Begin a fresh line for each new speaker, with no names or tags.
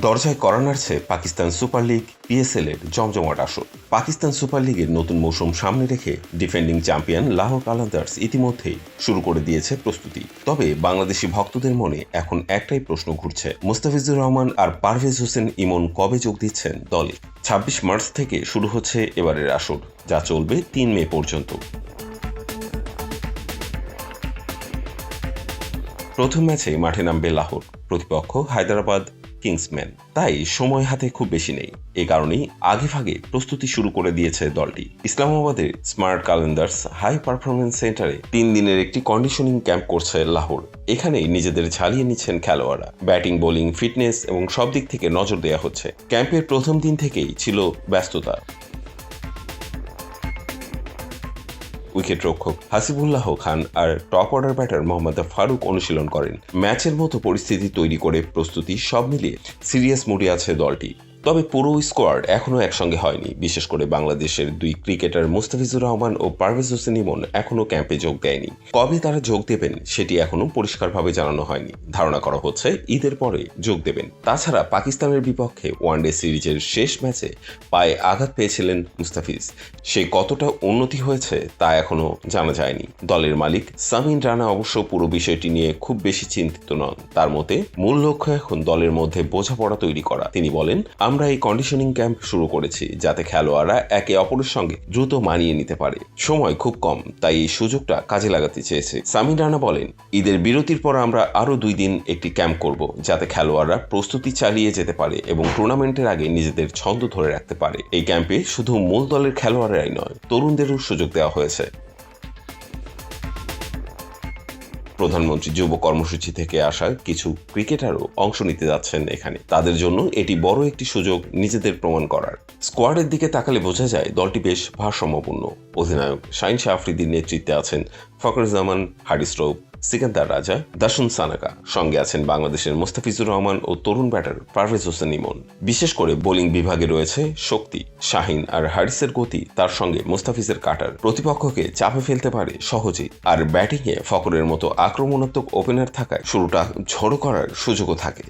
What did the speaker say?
দরজায় কড়া নাড়ছে Pakistan super league PSL এর জমজমাট আসর। পাকিস্তান সুপার লিগের নতুন মৌসুম সামনে রেখে ডিফেন্ডিং চ্যাম্পিয়ন লাহোর কালান্দার্স ইতিমধ্যেই শুরু করে দিয়েছে প্রস্তুতি। তবে বাংলাদেশি ভক্তদের মনে এখন একটাই প্রশ্ন ঘুরছে, মুস্তাফিজুর রহমান আর পারভেজ হোসেন ইমন কবে যোগ দিচ্ছেন দলে? ২৬ মার্চ থেকে শুরু হচ্ছে এবারের আসর, যা চলবে ৩ মে পর্যন্ত। প্রথম ম্যাচে মাঠে নামবে লাহোর, প্রতিপক্ষ হায়দ্রাবাদ কিংসম্যান। তাই সময় হাতে খুব বেশি নেই। এ কারণেই আগেভাগে প্রস্তুতি শুরু করে দিয়েছে দলটি। ইসলামাবাদের স্মার্ট কালেন্ডার্স হাই পারফরমেন্স সেন্টারে ৩ দিনের একটি কন্ডিশনিং ক্যাম্প করছে লাহোর। এখানেই নিজেদের ঝালিয়ে নিচ্ছেন খেলোয়াড়রা। ব্যাটিং, বোলিং, ফিটনেস এবং সব দিক থেকে নজর দেওয়া হচ্ছে। ক্যাম্পের প্রথম দিন থেকেই ছিল ব্যস্ততা। উইকেট রক্ষক হাসিবুল্লাহ খান আর top order batter Mohammad Farooq অনুশীলন করেন। ম্যাচের মতো পরিস্থিতি তৈরি করে প্রস্তুতি সব মিলিয়ে সিরিয়াস মুডে আছে দলটি। তবে পুরো স্কোয়াড এখনও একসঙ্গে হয়নি। বিশেষ করে বাংলাদেশের দুই ক্রিকেটার মুস্তাফিজুর রহমান ও পারভেজ হোসেন ইমন এখনও ক্যাম্পে যোগ দেয়নি। কবে তারা যোগ দেবেন সেটি এখনও পরিষ্কারভাবে জানানো হয়নি। ধারণা করা হচ্ছে ঈদের পরে যোগ দেবেন। তাছাড়া পাকিস্তানের বিপক্ষে ওয়ানডে সিরিজের শেষ ম্যাচে পায়ে আঘাত পেয়েছিলেন মুস্তাফিজ। সে কতটা উন্নতি হয়েছে তা এখনও জানা যায়নি। দলের মালিক সামিন রানা অবশ্য পুরো বিষয়টি নিয়ে খুব বেশি চিন্তিত নন। তার মতে মূল লক্ষ্য এখন দলের মধ্যে বোঝাপড়া তৈরি করা। তিনি বলেন, আমরা এই কন্ডিশনিং ক্যাম্প শুরু করেছি যাতে খেলোয়াড়রা একে অপরের সঙ্গে দ্রুত মানিয়ে নিতে পারে। সময় খুব কম, তাই এই সুযোগটা কাজে লাগাতে চেয়েছে। সামিন রানা বলেন, ঈদের বিরতির পর আমরা আরও 2 দিন একটি ক্যাম্প করব যাতে খেলোয়াড়রা প্রস্তুতি চালিয়ে যেতে পারে এবং টুর্নামেন্টের আগে নিজেদের ছন্দ ধরে রাখতে পারে। এই ক্যাম্পে শুধু মূল দলের খেলোয়াড়রাই নয়, তরুণদেরও সুযোগ দেওয়া হয়েছে। প্রধানমন্ত্রী যুব কর্মসূচি থেকে আসা কিছু ক্রিকেটারও অংশ নিতে যাচ্ছেন এখানে। তাদের জন্য এটি বড় একটি সুযোগ নিজেদের প্রমাণ করার। স্কোয়াডের দিকে তাকালে বোঝা যায় দলটি বেশ ভারসাম্যপূর্ণ। অধিনায়ক শাহিন শাহ আফ্রিদির নেতৃত্বে আছেন ফখরুজ্জামান, হারিস রৌফ, সিকান্দার রাজা, দাসুন সানাকা। সঙ্গে আছেন বাংলাদেশের মুস্তাফিজুর রহমান ও তরুণ ব্যাটার পারভেজ হোসেন ইমন। বিশেষ করে বোলিং বিভাগে রয়েছে শক্তি। শাহিন আর হারিসের গতি, তার সঙ্গে মুস্তাফিজের কাটার প্রতিপক্ষকে চাপে ফেলতে পারে সহজেই। আর ব্যাটিংয়ে ফখরের মতো আক্রমণাত্মক ওপেনার থাকায় শুরুটা ঝড়ো করার সুযোগও থাকে।